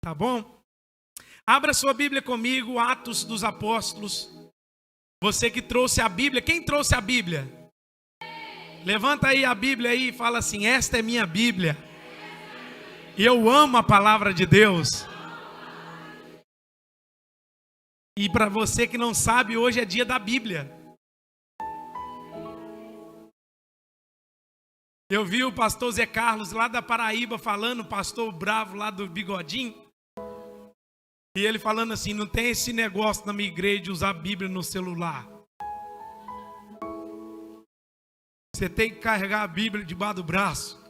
Tá bom? Abra sua Bíblia comigo, Atos dos Apóstolos. Você que trouxe a Bíblia, quem trouxe a Bíblia? Levanta aí a Bíblia aí e fala assim: esta é minha Bíblia. E eu amo a palavra de Deus. E para você que não sabe, hoje é dia da Bíblia. Eu vi o pastor Zé Carlos lá da Paraíba falando, pastor bravo lá do Bigodinho. E ele falando assim: não tem esse negócio na minha igreja de usar a Bíblia no celular. Você tem que carregar a Bíblia debaixo do braço.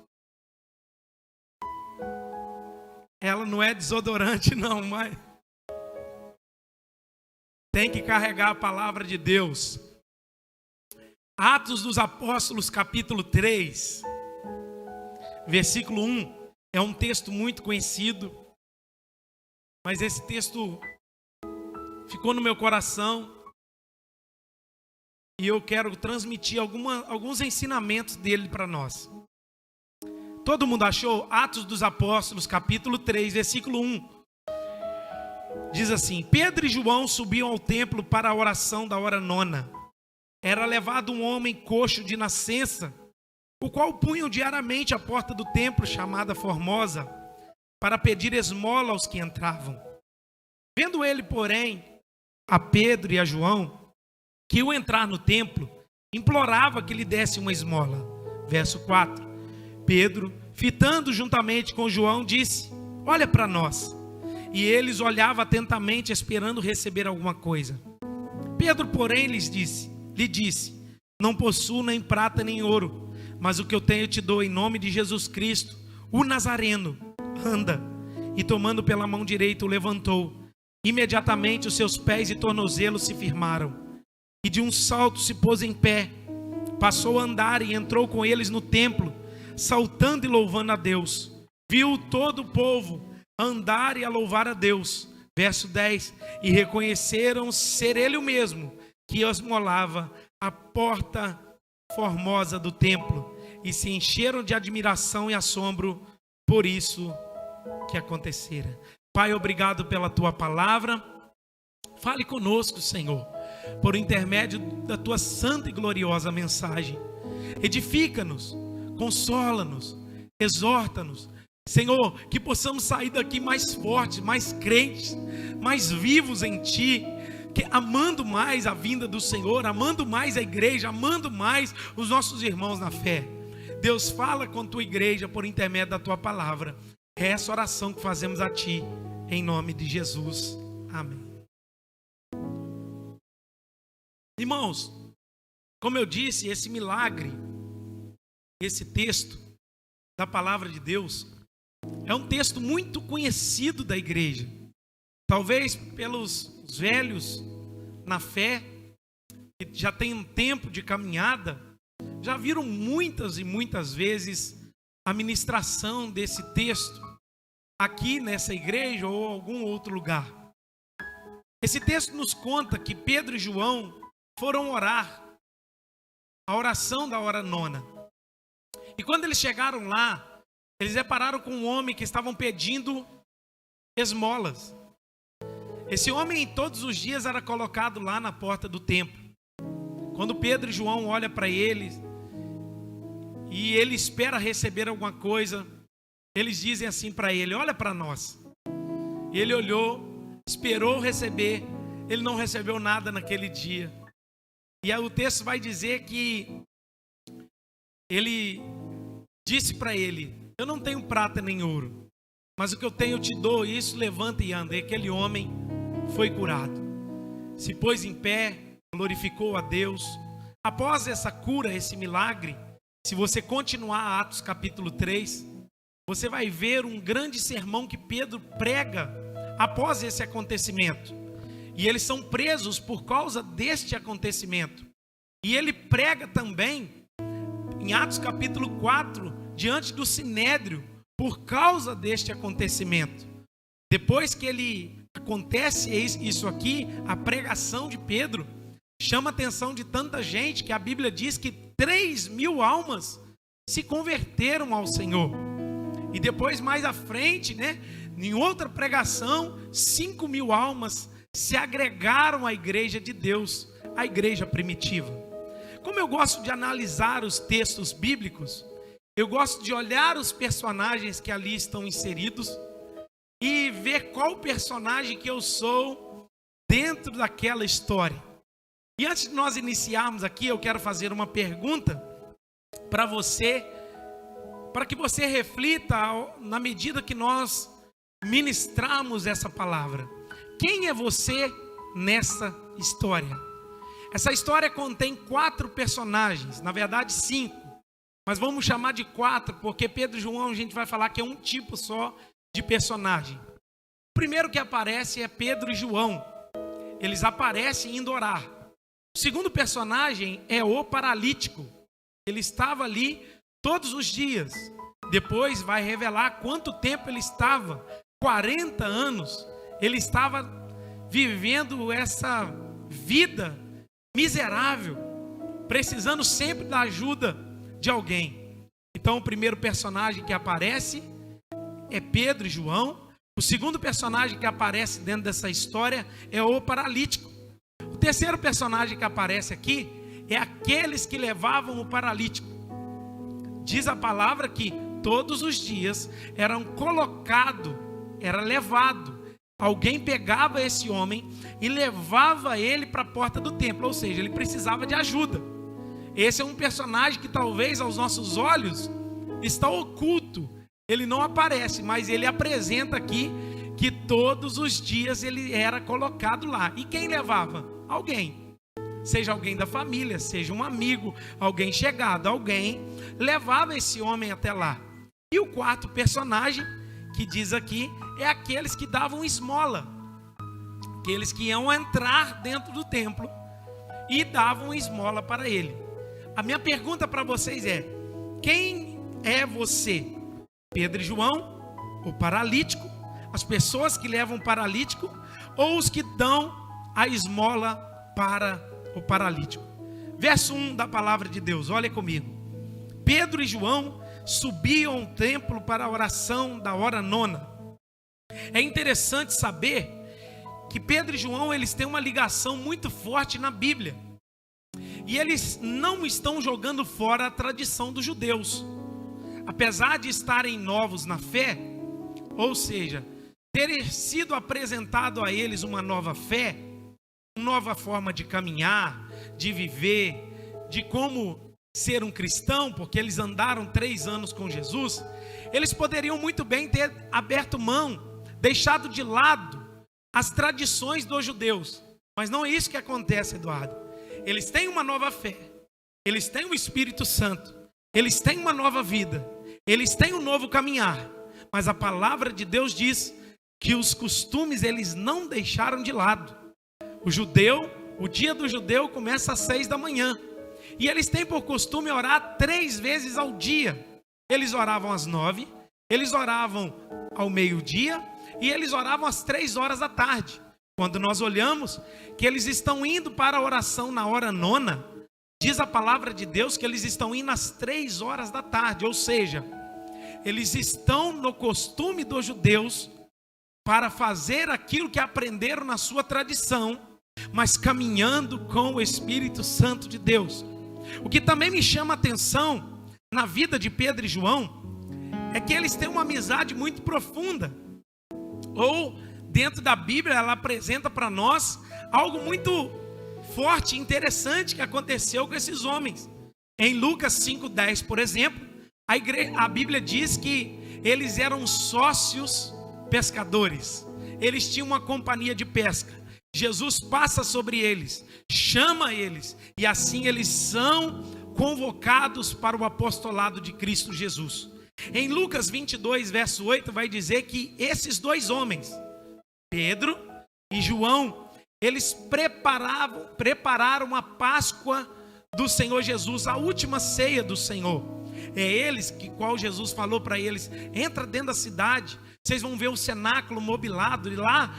Ela não é desodorante não, mas tem que carregar a palavra de Deus. Atos dos Apóstolos, capítulo 3, versículo 1. É um texto muito conhecido, mas esse texto ficou no meu coração e eu quero transmitir alguns ensinamentos dele para nós. Todo mundo achou? Atos dos Apóstolos, capítulo 3, versículo 1. Diz assim: Pedro e João subiam ao templo para a oração da hora nona. Era levado um homem coxo de nascença, o qual punham diariamente à porta do templo, chamada Formosa, para pedir esmola aos que entravam. Vendo ele, porém, a Pedro e a João, que iam entrar no templo, implorava que lhe desse uma esmola. Verso 4. Pedro, fitando juntamente com João, disse: olha para nós. E eles olhavam atentamente, esperando receber alguma coisa. Pedro, porém, lhe disse: não possuo nem prata nem ouro, mas o que eu tenho te dou em nome de Jesus Cristo, o Nazareno. Anda. E tomando pela mão direita o levantou. Imediatamente os seus pés e tornozelos se firmaram. E de um salto se pôs em pé. Passou a andar e entrou com eles no templo, saltando e louvando a Deus. Viu todo o povo andar e a louvar a Deus. Verso 10. E reconheceram ser ele o mesmo que esmolava a porta formosa do templo, e se encheram de admiração e assombro por isso que acontecera. Pai, obrigado pela tua palavra. Fale conosco, Senhor, por intermédio da tua santa e gloriosa mensagem. Edifica-nos, consola-nos, exorta-nos, Senhor, que possamos sair daqui mais fortes, mais crentes, mais vivos em ti, que amando mais a vinda do Senhor, amando mais a igreja, amando mais os nossos irmãos na fé. Deus, fala com a tua igreja por intermédio da tua palavra. É essa oração que fazemos a ti, em nome de Jesus. Amém. Irmãos, como eu disse, esse milagre, esse texto da palavra de Deus, é um texto muito conhecido da igreja. Talvez pelos velhos na fé, que já tem um tempo de caminhada, já viram muitas e muitas vezes a ministração desse texto aqui nessa igreja ou em algum outro lugar. Esse texto nos conta que Pedro e João foram orar, a oração da hora nona. E quando eles chegaram lá, eles depararam com um homem que estavam pedindo esmolas. Esse homem todos os dias era colocado lá na porta do templo. Quando Pedro e João olham para eles e ele espera receber alguma coisa, eles dizem assim para ele: olha para nós. E ele olhou, esperou receber, ele não recebeu nada naquele dia. E aí o texto vai dizer que ele disse para ele: eu não tenho prata nem ouro, mas o que eu tenho eu te dou, isso levanta e anda. E aquele homem foi curado, se pôs em pé, glorificou a Deus. Após essa cura, esse milagre, se você continuar Atos capítulo 3, você vai ver um grande sermão que Pedro prega após esse acontecimento. E eles são presos por causa deste acontecimento. E ele prega também em Atos capítulo 4, diante do Sinédrio, por causa deste acontecimento. Depois que acontece isso aqui, a pregação de Pedro chama a atenção de tanta gente que a Bíblia diz que 3.000 almas se converteram ao Senhor. E depois, mais à frente, Em outra pregação, 5.000 almas se agregaram à igreja de Deus, a igreja primitiva. Como eu gosto de analisar os textos bíblicos, eu gosto de olhar os personagens que ali estão inseridos e ver qual personagem que eu sou dentro daquela história. E antes de nós iniciarmos aqui, eu quero fazer uma pergunta para você, para que você reflita na medida que nós ministramos essa palavra. Quem é você nessa história? Essa história contém 4 personagens, na verdade 5, mas vamos chamar de 4, porque Pedro e João a gente vai falar que é um tipo só de personagem. O primeiro que aparece é Pedro e João. Eles aparecem indo orar. O segundo personagem é o paralítico. Ele estava ali todos os dias. Depois vai revelar quanto tempo ele estava. 40 anos. Ele estava vivendo essa vida miserável, precisando sempre da ajuda de alguém. Então o primeiro personagem que aparece é Pedro e João. O segundo personagem que aparece dentro dessa história é o paralítico. O terceiro personagem que aparece aqui é aqueles que levavam o paralítico. Diz a palavra que todos os dias era levado. Alguém pegava esse homem e levava ele para a porta do templo, ou seja, ele precisava de ajuda. Esse é um personagem que talvez aos nossos olhos está oculto. Ele não aparece, mas ele apresenta aqui que todos os dias ele era colocado lá. E quem levava? Alguém. Seja alguém da família, seja um amigo, alguém chegado, alguém levava esse homem até lá. E o quarto personagem que diz aqui é aqueles que davam esmola. Aqueles que iam entrar dentro do templo e davam esmola para ele. A minha pergunta para vocês é: quem é você? Pedro e João, o paralítico, as pessoas que levam o paralítico, ou os que dão a esmola para o paralítico? Verso 1 da palavra de Deus, olha comigo. Pedro e João subiam ao templo para a oração da hora nona. É interessante saber que Pedro e João, eles têm uma ligação muito forte na Bíblia. E eles não estão jogando fora a tradição dos judeus. Apesar de estarem novos na fé, ou seja, ter sido apresentado a eles uma nova fé, uma nova forma de caminhar, de viver, de como ser um cristão, porque eles andaram 3 anos com Jesus, eles poderiam muito bem ter aberto mão, deixado de lado as tradições dos judeus. Mas não é isso que acontece, Eduardo. Eles têm uma nova fé, eles têm o Espírito Santo, eles têm uma nova vida, eles têm um novo caminhar. Mas a palavra de Deus diz que os costumes eles não deixaram de lado. O dia do judeu começa às 6 da manhã. E eles têm por costume orar 3 vezes ao dia. Eles oravam às 9, eles oravam ao meio-dia e eles oravam às 3 horas da tarde. Quando nós olhamos que eles estão indo para a oração na hora nona, diz a palavra de Deus que eles estão indo às 3 horas da tarde. Ou seja, eles estão no costume dos judeus para fazer aquilo que aprenderam na sua tradição, mas caminhando com o Espírito Santo de Deus. O que também me chama a atenção na vida de Pedro e João é que eles têm uma amizade muito profunda. Ou dentro da Bíblia ela apresenta para nós algo muito forte e interessante que aconteceu com esses homens. Em Lucas 5:10, por exemplo, a Bíblia diz que eles eram sócios pescadores. Eles tinham uma companhia de pesca. Jesus passa sobre eles, chama eles, e assim eles são convocados para o apostolado de Cristo Jesus. Em Lucas 22, verso 8, vai dizer que esses 2 homens, Pedro e João, eles prepararam a Páscoa do Senhor Jesus, a última ceia do Senhor. É eles que, qual Jesus falou para eles: entra dentro da cidade, vocês vão ver o cenáculo mobilado, e lá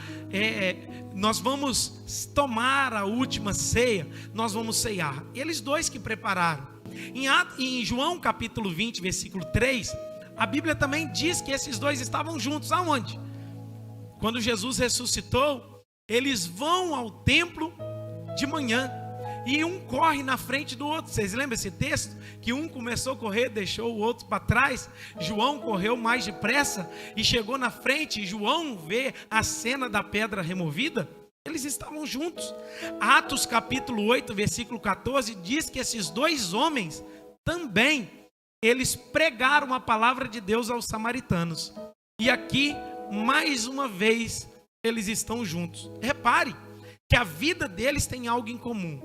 nós vamos tomar a última ceia, nós vamos ceiar. Eles 2 que prepararam. Em João capítulo 20, versículo 3, a Bíblia também diz que esses 2 estavam juntos. Aonde? Quando Jesus ressuscitou, eles vão ao templo de manhã. E um corre na frente do outro. Vocês lembram esse texto? Que um começou a correr, deixou o outro para trás. João correu mais depressa e chegou na frente. E João vê a cena da pedra removida. Eles estavam juntos. Atos capítulo 8, versículo 14, diz que esses dois homens também, eles pregaram a palavra de Deus aos samaritanos. E aqui, mais uma vez, eles estão juntos. Repare que a vida deles tem algo em comum.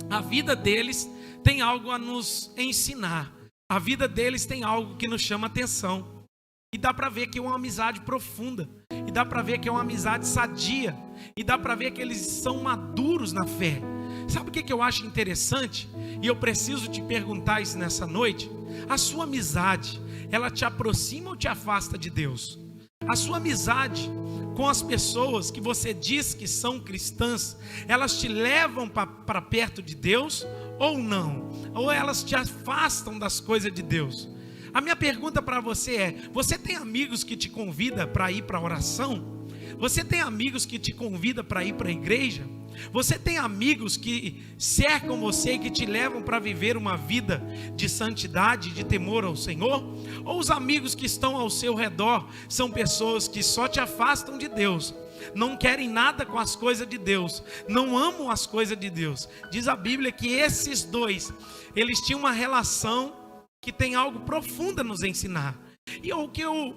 A vida deles tem algo a nos ensinar. A vida deles tem algo que nos chama atenção. E dá para ver que é uma amizade profunda. E dá para ver que é uma amizade sadia. E dá para ver que eles são maduros na fé. Sabe o que eu acho interessante? E eu preciso te perguntar isso nessa noite. A sua amizade, ela te aproxima ou te afasta de Deus? A sua amizade com as pessoas que você diz que são cristãs, elas te levam para perto de Deus ou não? Ou elas te afastam das coisas de Deus? A minha pergunta para você é: você tem amigos que te convidam para ir para a oração? Você tem amigos que te convidam para ir para a igreja? Você tem amigos que cercam você e que te levam para viver uma vida de santidade, de temor ao Senhor? Ou os amigos que estão ao seu redor são pessoas que só te afastam de Deus, não querem nada com as coisas de Deus, não amam as coisas de Deus? Diz a Bíblia que esses dois, eles tinham uma relação que tem algo profundo a nos ensinar. E o que eu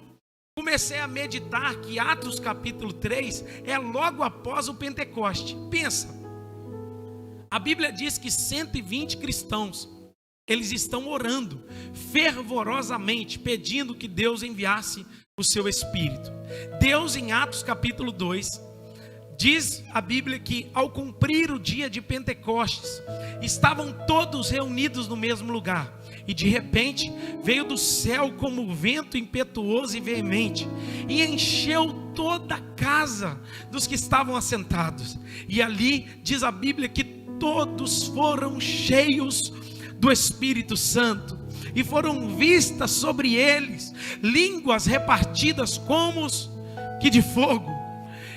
comecei a meditar, que Atos capítulo 3 é logo após o Pentecoste. Pensa, a Bíblia diz que 120 cristãos, eles estão orando fervorosamente, pedindo que Deus enviasse o seu Espírito. Deus, em Atos capítulo 2, diz a Bíblia que ao cumprir o dia de Pentecostes, estavam todos reunidos no mesmo lugar. E de repente veio do céu como um vento impetuoso e veemente, e encheu toda a casa dos que estavam assentados. E ali diz a Bíblia que todos foram cheios do Espírito Santo, e foram vistas sobre eles línguas repartidas como que de fogo.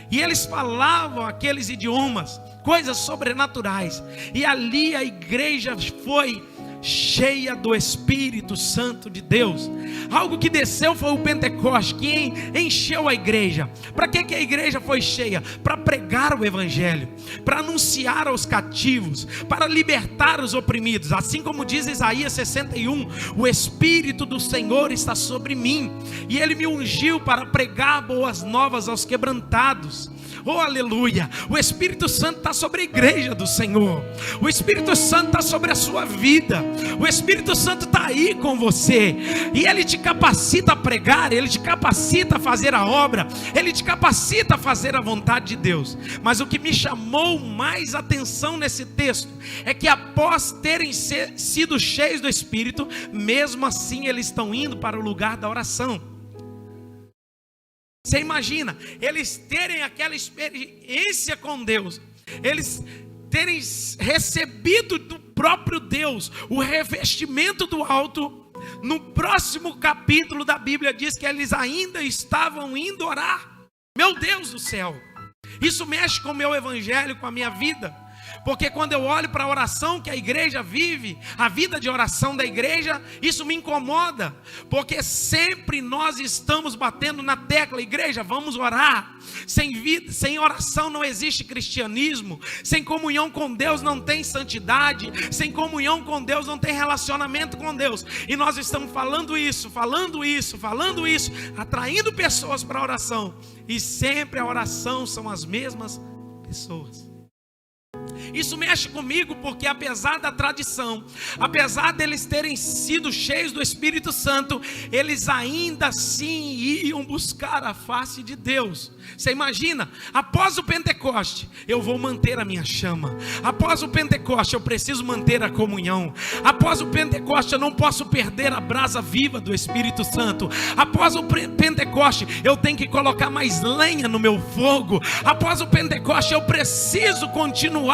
E eles falavam aqueles idiomas, coisas sobrenaturais. E ali a igreja foi cheia do Espírito Santo de Deus. Algo que desceu foi o Pentecoste, que encheu a igreja. Para que a igreja foi cheia? Para pregar o Evangelho, para anunciar aos cativos, para libertar os oprimidos. Assim como diz Isaías 61, o Espírito do Senhor está sobre mim, e Ele me ungiu para pregar boas novas aos quebrantados. Oh, aleluia! O Espírito Santo está sobre a igreja do Senhor. O Espírito Santo está sobre a sua vida. O Espírito Santo está aí com você. E Ele te capacita a pregar, Ele te capacita a fazer a obra, Ele te capacita a fazer a vontade de Deus. Mas o que me chamou mais atenção nesse texto é que após terem sido cheios do Espírito, mesmo assim eles estão indo para o lugar da oração. Você imagina, eles terem aquela experiência com Deus, eles terem recebido do próprio Deus o revestimento do alto. No próximo capítulo da Bíblia diz que eles ainda estavam indo orar. Meu Deus do céu, isso mexe com o meu evangelho, com a minha vida. Porque quando eu olho para a oração que a igreja vive, a vida de oração da igreja, isso me incomoda. Porque sempre nós estamos batendo na tecla: igreja, vamos orar. Sem oração não existe cristianismo. Sem comunhão com Deus não tem santidade. Sem comunhão com Deus não tem relacionamento com Deus. E nós estamos falando isso, atraindo pessoas para a oração. E sempre a oração são as mesmas pessoas. Isso mexe comigo porque apesar da tradição, apesar deles terem sido cheios do Espírito Santo, eles ainda assim iam buscar a face de Deus. Você imagina, após o Pentecoste, eu vou manter a minha chama. Após o Pentecoste, eu preciso manter a comunhão. Após o Pentecoste, eu não posso perder a brasa viva do Espírito Santo. Após o Pentecoste, eu tenho que colocar mais lenha no meu fogo. Após o Pentecoste, eu preciso continuar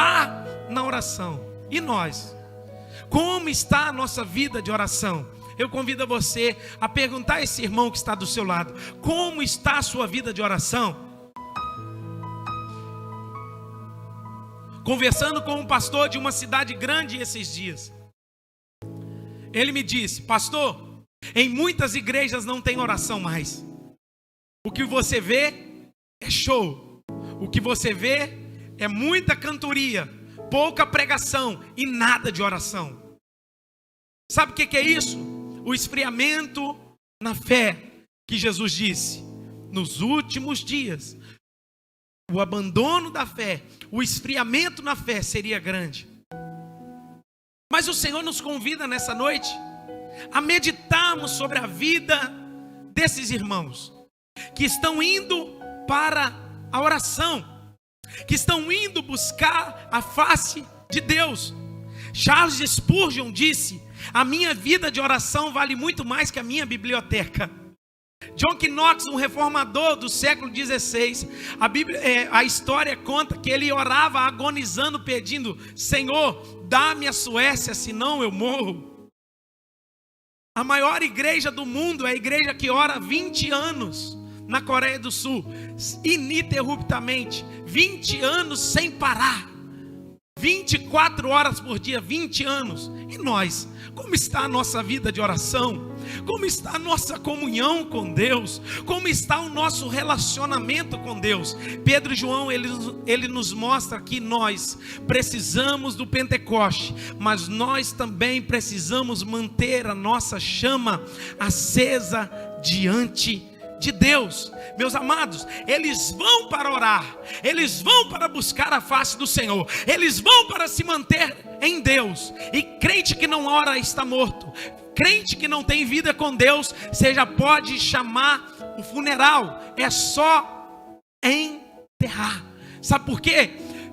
na oração. E nós? Como está a nossa vida de oração? Eu convido você a perguntar a esse irmão que está do seu lado: como está a sua vida de oração? conversando com um pastor de uma cidade grande esses dias. Ele me disse: pastor, em muitas igrejas não tem oração mais. O que você vê é show. O que você vê é muita cantoria, pouca pregação e nada de oração. Sabe o que é isso? O esfriamento na fé que Jesus disse. Nos últimos dias, o abandono da fé, o esfriamento na fé seria grande. Mas o Senhor nos convida nessa noite a meditarmos sobre a vida desses irmãos que estão indo para a oração, que estão indo buscar a face de Deus. Charles Spurgeon disse: a minha vida de oração vale muito mais que a minha biblioteca. John Knox, um reformador do século XVI, a história conta que ele orava agonizando, pedindo: Senhor, dá-me a Suécia, senão eu morro. A maior igreja do mundo é a igreja que ora há 20 anos na Coreia do Sul, ininterruptamente, 20 anos sem parar, 24 horas por dia, 20 anos. E nós, como está a nossa vida de oração? Como está a nossa comunhão com Deus? Como está o nosso relacionamento com Deus? Pedro e João, ele nos mostra que nós precisamos do Pentecoste, mas nós também precisamos manter a nossa chama acesa diante de Deus. Meus amados, eles vão para orar, eles vão para buscar a face do Senhor, eles vão para se manter em Deus. E crente que não ora está morto. Crente que não tem vida com Deus, você já pode chamar o funeral, é só enterrar. Sabe por quê?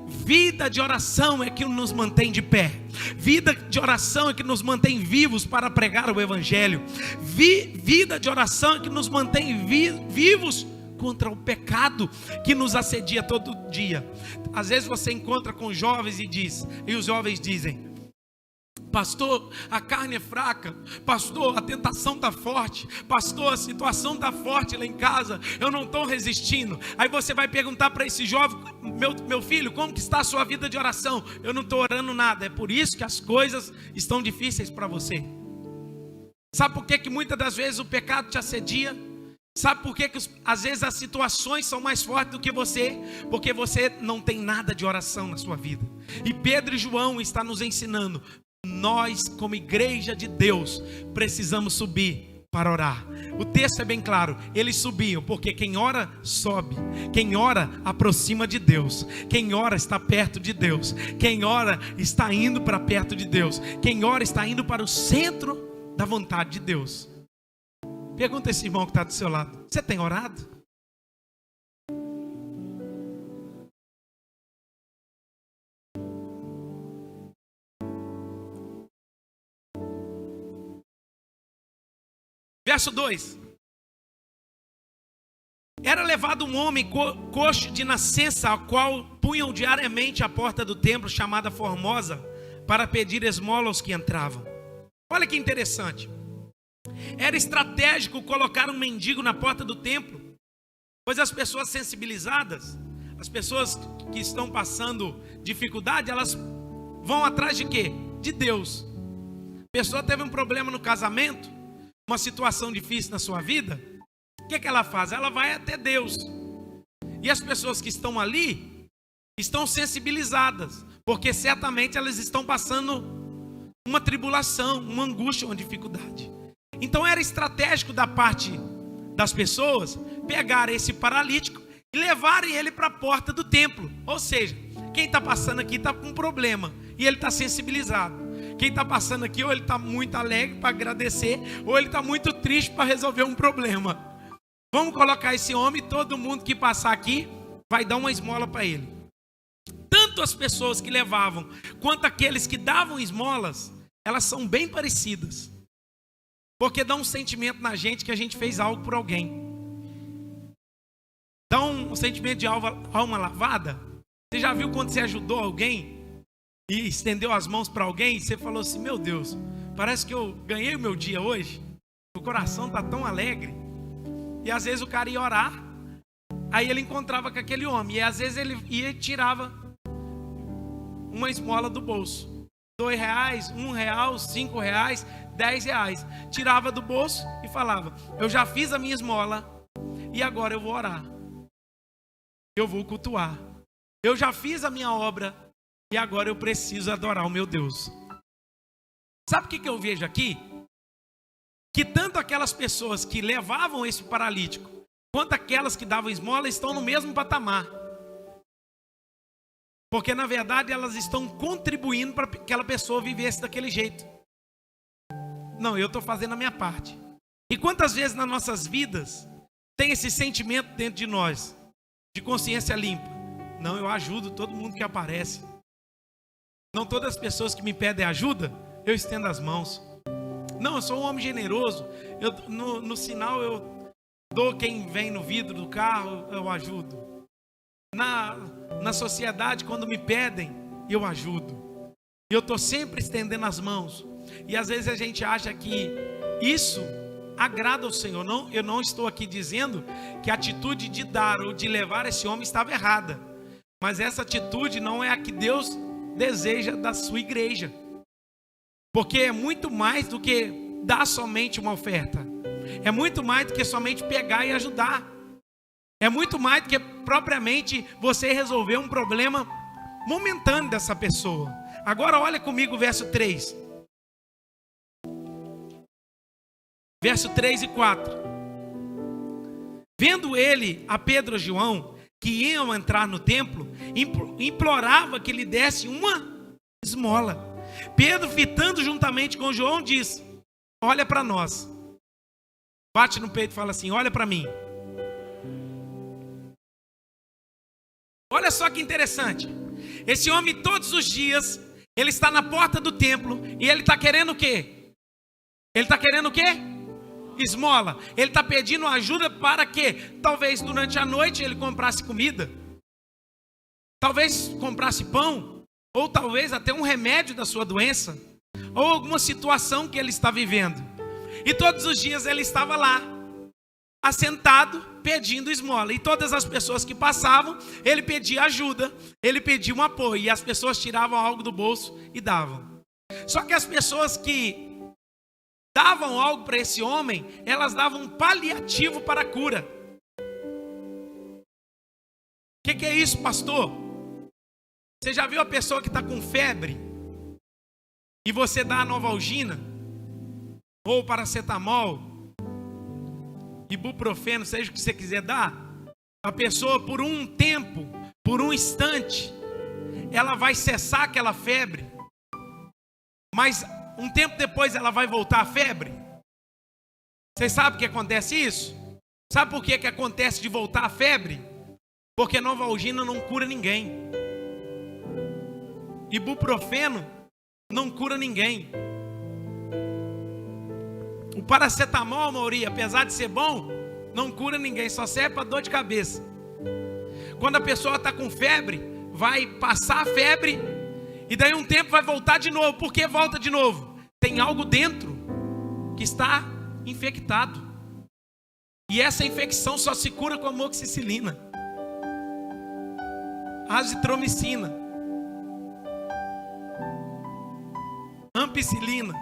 Vida de oração é que nos mantém de pé. Vida de oração é que nos mantém vivos para pregar o Evangelho. Vida de oração é que nos mantém vivos contra o pecado que nos assedia todo dia. Às vezes você encontra com jovens e os jovens dizem: pastor, a carne é fraca. Pastor, a tentação está forte. Pastor, a situação está forte lá em casa. Eu não estou resistindo. Aí você vai perguntar para esse jovem: meu filho, como que está a sua vida de oração? Eu não estou orando nada. É por isso que as coisas estão difíceis para você. Sabe por que muitas das vezes o pecado te assedia? Sabe por que às vezes as situações são mais fortes do que você? Porque você não tem nada de oração na sua vida. E Pedro e João estão nos ensinando: nós, como igreja de Deus, precisamos subir para orar. O texto é bem claro: eles subiam, porque quem ora sobe, quem ora aproxima de Deus, quem ora está perto de Deus, quem ora está indo para perto de Deus, quem ora está indo para o centro da vontade de Deus. Pergunta a esse irmão que está do seu lado: você tem orado? Verso 2: era levado um homem coxo de nascença, ao qual punham diariamente à porta do templo, chamada Formosa, para pedir esmola aos que entravam. Olha que interessante. Era estratégico colocar um mendigo na porta do templo, pois as pessoas sensibilizadas, as pessoas que estão passando dificuldade, elas vão atrás de quê? De Deus. A pessoa teve um problema no casamento, uma situação difícil na sua vida, o que ela faz? Ela vai até Deus. E as pessoas que estão ali estão sensibilizadas, porque certamente elas estão passando uma tribulação, uma angústia, uma dificuldade. Então era estratégico da parte das pessoas pegar esse paralítico e levarem ele para a porta do templo. Ou seja, quem está passando aqui está com um problema e ele está sensibilizado. Quem está passando aqui, ou ele está muito alegre para agradecer, ou ele está muito triste para resolver um problema. Vamos colocar esse homem, todo mundo que passar aqui vai dar uma esmola para ele. Tanto as pessoas que levavam, quanto aqueles que davam esmolas, elas são bem parecidas. Porque dá um sentimento na gente que a gente fez algo por alguém. Dá um sentimento de alma lavada. Você já viu quando você ajudou alguém e estendeu as mãos para alguém, você falou assim: meu Deus, parece que eu ganhei o meu dia hoje, o coração está tão alegre. E às vezes o cara ia orar, aí ele encontrava com aquele homem, e às vezes ele ia e tirava uma esmola do bolso. R$2, R$1, R$5, R$10. Tirava do bolso e falava: eu já fiz a minha esmola e agora eu vou orar. Eu vou cultuar. Eu já fiz a minha obra e agora eu preciso adorar o meu Deus. Sabe o que eu vejo aqui? Que tanto aquelas pessoas que levavam esse paralítico, quanto aquelas que davam esmola, estão no mesmo patamar. Porque na verdade elas estão contribuindo para que aquela pessoa vivesse daquele jeito. Não, eu estou fazendo a minha parte. E quantas vezes nas nossas vidas tem esse sentimento dentro de nós, de consciência limpa? Não, eu ajudo todo mundo que aparece. Não, todas as pessoas que me pedem ajuda, eu estendo as mãos. Não, eu sou um homem generoso. No sinal eu dou quem vem no vidro do carro, eu ajudo. Na sociedade, quando me pedem, eu ajudo. Eu estou sempre estendendo as mãos. E às vezes a gente acha que isso agrada ao Senhor. Não, eu não estou aqui dizendo que a atitude de dar ou de levar esse homem estava errada. Mas essa atitude não é a que Deus deseja da sua igreja. Porque é muito mais do que dar somente uma oferta. É muito mais do que somente pegar e ajudar. É muito mais do que propriamente você resolver um problema momentâneo dessa pessoa. Agora olha comigo o verso 3. Verso 3 e 4. Vendo ele a Pedro e João, que iam entrar no templo, implorava que lhe desse uma esmola. Pedro, fitando juntamente com João, disse: olha para nós. Bate no peito e fala assim: olha para mim. Olha só que interessante. Esse homem todos os dias, ele está na porta do templo e ele está querendo o quê? Ele está querendo o quê? Esmola. Ele está pedindo ajuda para que talvez durante a noite ele comprasse comida, talvez comprasse pão, ou talvez até um remédio da sua doença, ou alguma situação que ele está vivendo. E todos os dias ele estava lá, assentado, pedindo esmola. E todas as pessoas que passavam, ele pedia ajuda, ele pedia um apoio. E as pessoas tiravam algo do bolso e davam. Só que as pessoas que davam algo para esse homem, elas davam um paliativo para a cura. O que é isso, pastor? Você já viu a pessoa que está com febre e você dá a Novalgina ou paracetamol, ibuprofeno, seja o que você quiser dar? A pessoa por um tempo, por um instante, ela vai cessar aquela febre, mas um tempo depois ela vai voltar a febre. Vocês sabem o que acontece isso? Sabe por que acontece de voltar a febre? Porque Novalgina não cura ninguém. Ibuprofeno não cura ninguém. O paracetamol, Mauri, apesar de ser bom, não cura ninguém, só serve para dor de cabeça. Quando a pessoa está com febre, vai passar a febre e daí um tempo vai voltar de novo. Por que volta de novo? Tem algo dentro que está infectado. E essa infecção só se cura com amoxicilina, azitromicina, ampicilina,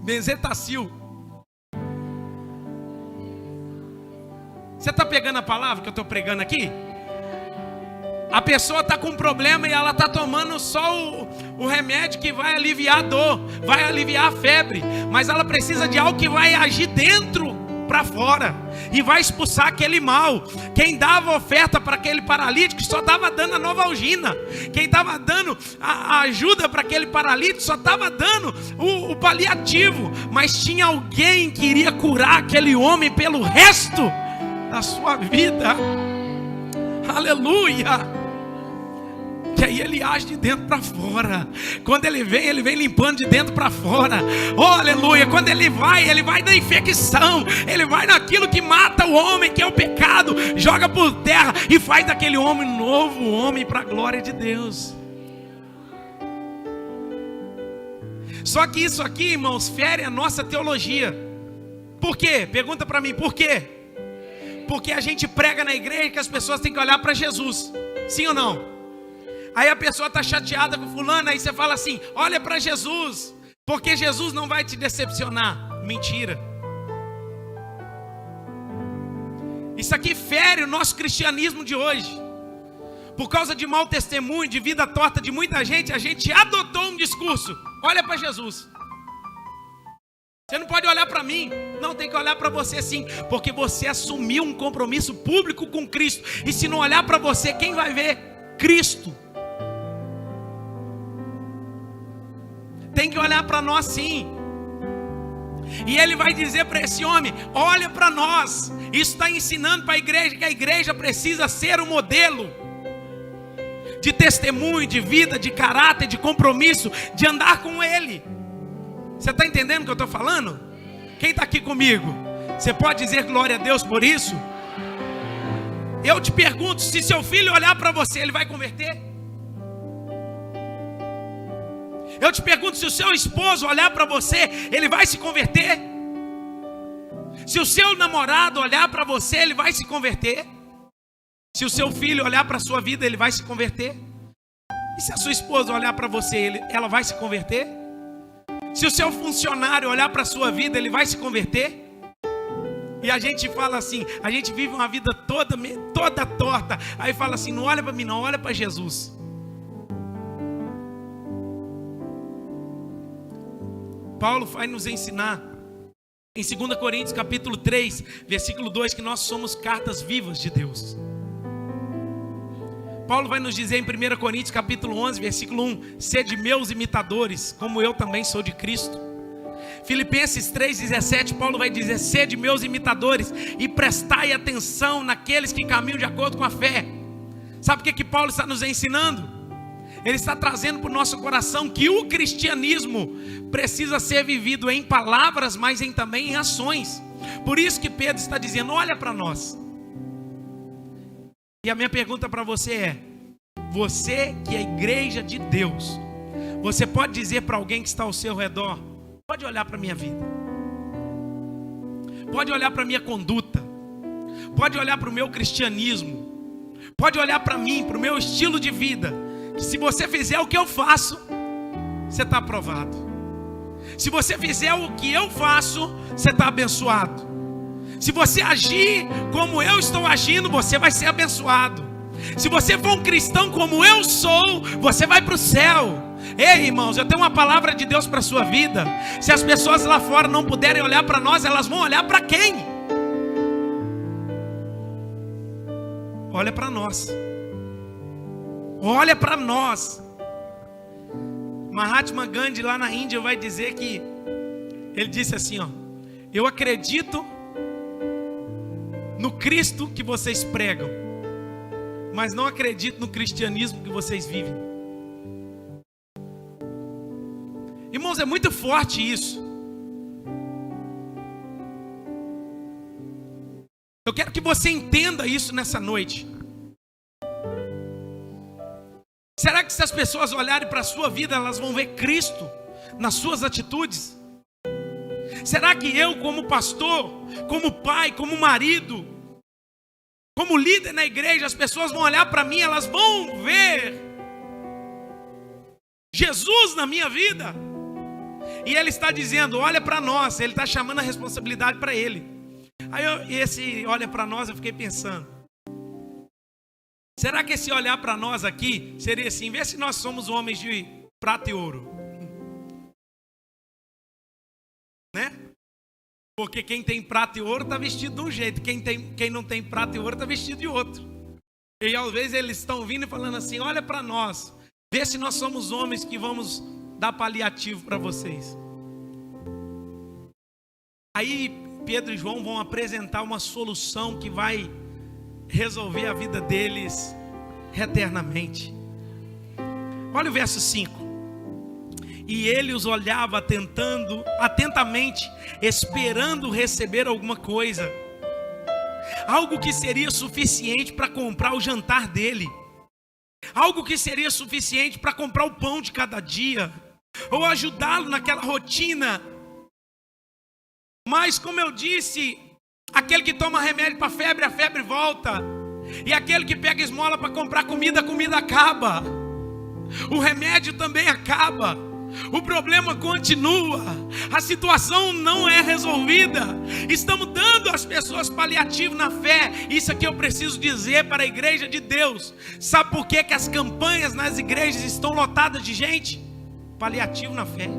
benzetacil. Você está pegando a palavra que eu estou pregando aqui? A pessoa está com um problema e ela está tomando só o remédio que vai aliviar a dor, vai aliviar a febre, mas ela precisa de algo que vai agir dentro para fora e vai expulsar aquele mal. Quem dava oferta para aquele paralítico só estava dando a Novalgina. Quem estava dando a ajuda para aquele paralítico só estava dando o paliativo, mas tinha alguém que iria curar aquele homem pelo resto da sua vida. Aleluia! Que aí ele age de dentro para fora. Quando ele vem limpando de dentro para fora. Oh, aleluia! Quando ele vai na infecção, ele vai naquilo que mata o homem, que é o pecado, joga por terra e faz daquele homem um novo homem para a glória de Deus. Só que isso aqui, irmãos, fere a nossa teologia. Por quê? Pergunta para mim, por quê? Porque a gente prega na igreja que as pessoas têm que olhar para Jesus. Sim ou não? Aí a pessoa está chateada com fulano, aí você fala assim, olha para Jesus, porque Jesus não vai te decepcionar. Mentira. Isso aqui fere o nosso cristianismo de hoje. Por causa de mau testemunho, de vida torta de muita gente, a gente adotou um discurso. Olha para Jesus. Você não pode olhar para mim. Não, tem que olhar para você sim. Porque você assumiu um compromisso público com Cristo. E se não olhar para você, quem vai ver? Cristo. Tem que olhar para nós sim. E ele vai dizer para esse homem, olha para nós. Isso está ensinando para a igreja que a igreja precisa ser um modelo de testemunho, de vida, de caráter, de compromisso, de andar com ele. Você está entendendo o que eu estou falando? Quem está aqui comigo? Você pode dizer glória a Deus por isso? Eu te pergunto, se seu filho olhar para você, ele vai converter? Eu te pergunto, se o seu esposo olhar para você, ele vai se converter? Se o seu namorado olhar para você, ele vai se converter? Se o seu filho olhar para a sua vida, ele vai se converter? E se a sua esposa olhar para você, ela vai se converter? Se o seu funcionário olhar para a sua vida, ele vai se converter? E a gente fala assim, a gente vive uma vida toda torta. Aí fala assim, não olha para mim não, olha para Jesus. Paulo vai nos ensinar em 2 Coríntios capítulo 3, versículo 2, que nós somos cartas vivas de Deus. Paulo vai nos dizer em 1 Coríntios capítulo 11, versículo 1, sede meus imitadores, como eu também sou de Cristo. Filipenses 3,17, Paulo vai dizer, sede meus imitadores e prestai atenção naqueles que caminham de acordo com a fé. Sabe o que Paulo está nos ensinando? Ele está trazendo para o nosso coração que o cristianismo precisa ser vivido em palavras, mas também em ações. Por isso que Pedro está dizendo, olha para nós. E a minha pergunta para você é, você que é a igreja de Deus, você pode dizer para alguém que está ao seu redor, pode olhar para a minha vida, pode olhar para a minha conduta, pode olhar para o meu cristianismo, pode olhar para mim, para o meu estilo de vida, que se você fizer o que eu faço, você está aprovado. Se você fizer o que eu faço, você está abençoado. Se você agir como eu estou agindo, você vai ser abençoado. Se você for um cristão como eu sou, você vai para o céu. Ei, irmãos, eu tenho uma palavra de Deus para a sua vida. Se as pessoas lá fora não puderem olhar para nós, elas vão olhar para quem? Olha para nós. Olha para nós. Mahatma Gandhi lá na Índia vai dizer que ele disse assim, ó, eu acredito no Cristo que vocês pregam, mas não acredito no cristianismo que vocês vivem. Irmãos, é muito forte isso. Eu quero que você entenda isso nessa noite. Será que se as pessoas olharem para a sua vida, elas vão ver Cristo nas suas atitudes? Será que eu, como pastor, como pai, como marido, como líder na igreja, as pessoas vão olhar para mim, elas vão ver Jesus na minha vida? E ele está dizendo, olha para nós, ele está chamando a responsabilidade para ele. Aí esse olha para nós, eu fiquei pensando, será que esse olhar para nós aqui seria assim, vê se nós somos homens de prata e ouro, né? Porque quem tem prata e ouro está vestido de um jeito, quem não tem prata e ouro está vestido de outro. E às vezes eles estão vindo e falando assim, olha para nós, vê se nós somos homens que vamos dar paliativo para vocês. Aí Pedro e João vão apresentar uma solução que vai resolver a vida deles eternamente. Olha o verso 5. E ele os olhava atentamente, esperando receber alguma coisa, algo que seria suficiente para comprar o jantar dele, algo que seria suficiente para comprar o pão de cada dia, ou ajudá-lo naquela rotina. Mas como eu disse, aquele que toma remédio para febre, a febre volta. E aquele que pega esmola para comprar comida, a comida acaba. O remédio também acaba. O problema continua. A situação não é resolvida. Estamos dando às pessoas paliativo na fé. Isso aqui eu preciso dizer para a igreja de Deus. Sabe por que as campanhas nas igrejas estão lotadas de gente? Paliativo na fé.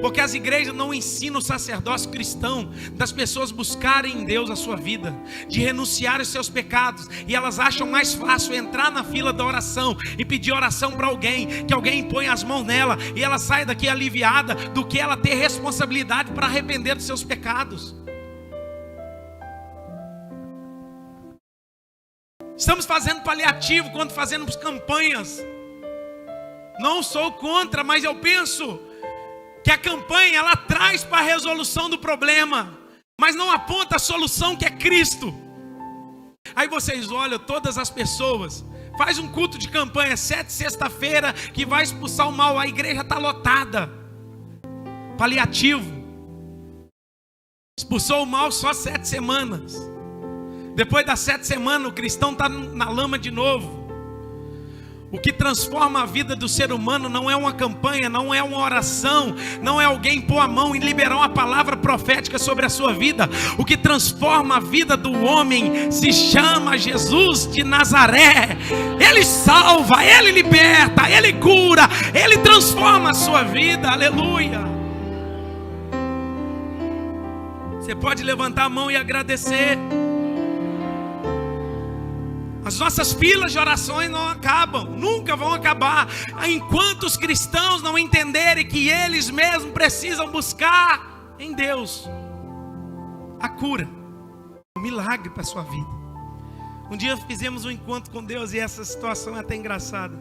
Porque as igrejas não ensinam o sacerdócio cristão das pessoas buscarem em Deus a sua vida, de renunciar aos seus pecados. E elas acham mais fácil entrar na fila da oração e pedir oração para alguém, que alguém impõe as mãos nela e ela sai daqui aliviada, do que ela ter responsabilidade para arrepender dos seus pecados. Estamos fazendo paliativo quando fazemos campanhas. Não sou contra, mas eu penso que a campanha ela traz para a resolução do problema, mas não aponta a solução, que é Cristo. Aí vocês olham todas as pessoas, faz um culto de campanha, 7 sexta-feira, que vai expulsar o mal, a igreja está lotada. Paliativo. Expulsou o mal só 7 semanas. Depois das 7 semanas, o cristão está na lama de novo. O que transforma a vida do ser humano não é uma campanha, não é uma oração, não é alguém pôr a mão e liberar uma palavra profética sobre a sua vida. O que transforma a vida do homem se chama Jesus de Nazaré. Ele salva, Ele liberta, Ele cura, Ele transforma a sua vida. Aleluia. Você pode levantar a mão e agradecer. As nossas filas de orações não acabam, nunca vão acabar, enquanto os cristãos não entenderem que eles mesmos precisam buscar em Deus a cura, o milagre para a sua vida. Um dia fizemos um encontro com Deus e essa situação é até engraçada.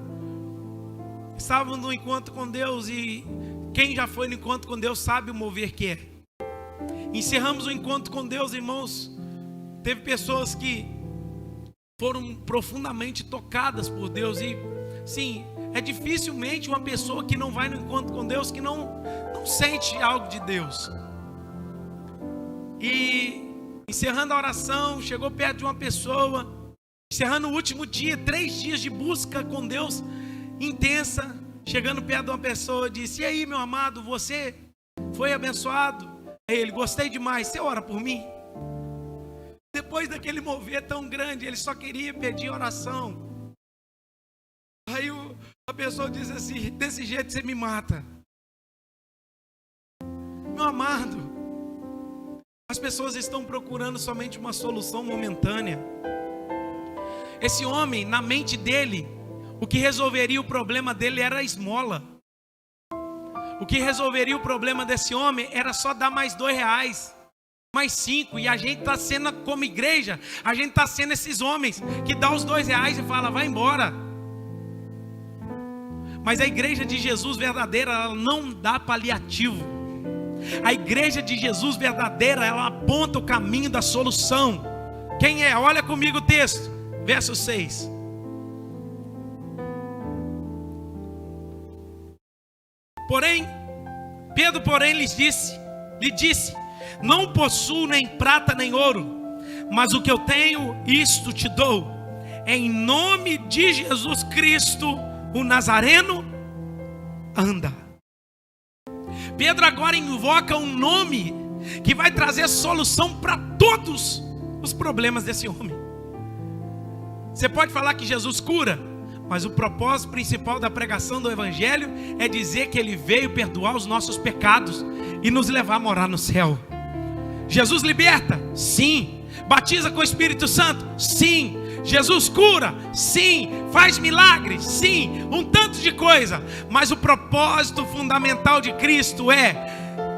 Estávamos no encontro com Deus e quem já foi no encontro com Deus sabe o mover que é. Encerramos o encontro com Deus, irmãos. Teve pessoas que foram profundamente tocadas por Deus. E sim, é dificilmente uma pessoa que não vai no encontro com Deus que não sente algo de Deus. E encerrando a oração, chegou perto de uma pessoa, encerrando o último dia, 3 dias de busca com Deus intensa, chegando perto de uma pessoa, disse: e aí, meu amado, você foi abençoado? Aí ele: gostei demais, você ora por mim? Depois daquele mover tão grande, ele só queria pedir oração. Aí a pessoa diz assim: desse jeito você me mata. Meu amado, as pessoas estão procurando somente uma solução momentânea. Esse homem, na mente dele, o que resolveria o problema dele era a esmola. O que resolveria o problema desse homem era só dar mais R$2, mais 5, e a gente está sendo, como igreja, a gente está sendo esses homens que dá os R$2 e fala: vai embora. Mas a igreja de Jesus verdadeira, ela não dá paliativo. A igreja de Jesus verdadeira, ela aponta o caminho da solução. Quem é? Olha comigo o texto, verso 6. Pedro, porém, lhe disse: não possuo nem prata nem ouro, mas o que eu tenho, isto te dou. Em nome de Jesus Cristo, o Nazareno, anda. Pedro agora invoca um nome que vai trazer solução para todos os problemas desse homem. Você pode falar que Jesus cura, mas o propósito principal da pregação do Evangelho é dizer que Ele veio perdoar os nossos pecados e nos levar a morar no céu. Jesus liberta? Sim. Batiza com o Espírito Santo? Sim. Jesus cura? Sim. Faz milagres? Sim. Um tanto de coisa. Mas o propósito fundamental de Cristo é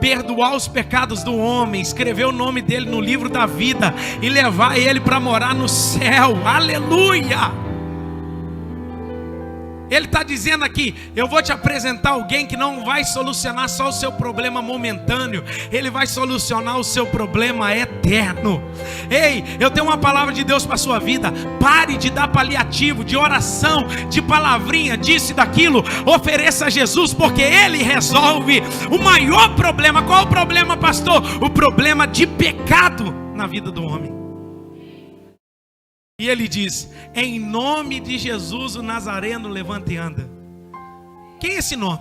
perdoar os pecados do homem, escrever o nome dele no livro da vida e levar ele para morar no céu. Aleluia! Ele está dizendo aqui: eu vou te apresentar alguém que não vai solucionar só o seu problema momentâneo, ele vai solucionar o seu problema eterno. Ei, eu tenho uma palavra de Deus para a sua vida. Pare de dar paliativo, de oração, de palavrinha, disso e daquilo. Ofereça a Jesus, porque Ele resolve o maior problema. Qual o problema, pastor? O problema de pecado na vida do homem. E ele diz: em nome de Jesus o Nazareno, levanta e anda. Quem é esse nome?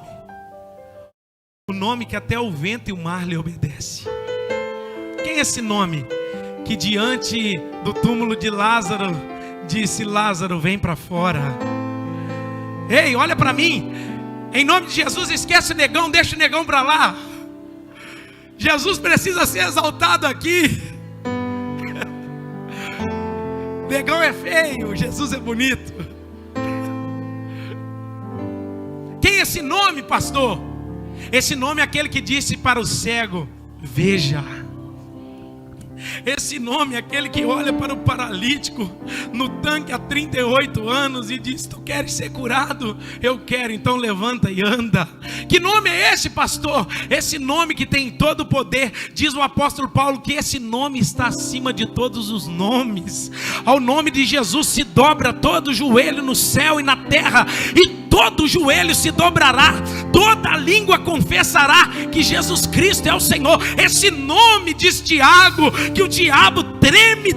O nome que até o vento e o mar lhe obedece. Quem é esse nome que diante do túmulo de Lázaro disse: Lázaro, vem para fora. Ei, olha para mim. Em nome de Jesus, esquece o negão, deixa o negão para lá. Jesus precisa ser exaltado aqui. Negão é feio, Jesus é bonito. Quem é esse nome, pastor? Esse nome é aquele que disse para o cego: veja. Esse nome é aquele que olha para o paralítico no tanque há 38 anos e diz: tu queres ser curado? Eu quero, então levanta e anda. Que nome é esse, pastor? Esse nome que tem todo o poder. Diz o apóstolo Paulo que esse nome está acima de todos os nomes. Ao nome de Jesus se dobra todo joelho no céu e na terra, e todo joelho se dobrará, toda língua confessará que Jesus Cristo é o Senhor. Esse nome, diz Tiago, que o diabo treme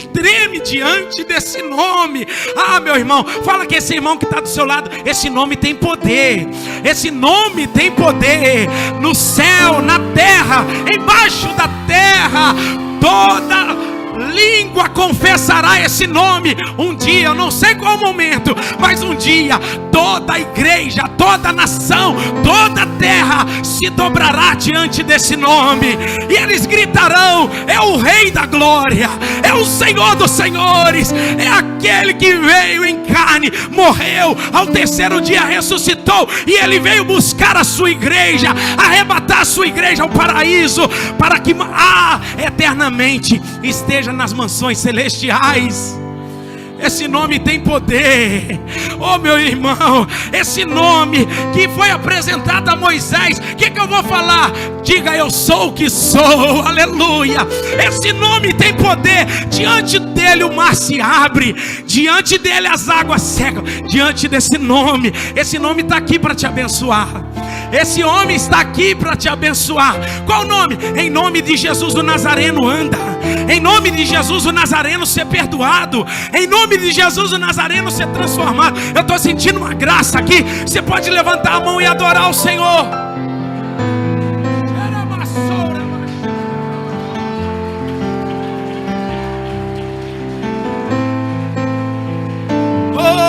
diante desse nome. Ah, meu irmão, fala que esse irmão que está do seu lado, esse nome tem poder. Esse nome tem poder no céu, na terra, embaixo da terra. Toda língua confessará esse nome. Um dia, eu não sei qual momento, mas um dia toda a igreja, toda a nação, toda a terra se dobrará diante desse nome, e eles gritarão: é o Rei da Glória, é o Senhor dos Senhores, é aquele que veio em carne, morreu, ao terceiro dia ressuscitou, e ele veio buscar a sua igreja, arrebatar a sua igreja ao paraíso, para que eternamente esteja nas mansões celestiais. Esse nome tem poder. Oh, meu irmão, esse nome que foi apresentado a Moisés, o que eu vou falar? Diga: eu sou o que sou. Aleluia. Esse nome tem poder. Diante dele o mar se abre, diante dele as águas secam. Diante desse nome, esse nome está aqui para te abençoar. Esse homem está aqui para te abençoar. Qual o nome? Em nome de Jesus o Nazareno anda. Em nome de Jesus o Nazareno ser perdoado. Em nome de Jesus o Nazareno ser transformado. Eu estou sentindo uma graça aqui. Você pode levantar a mão e adorar o Senhor.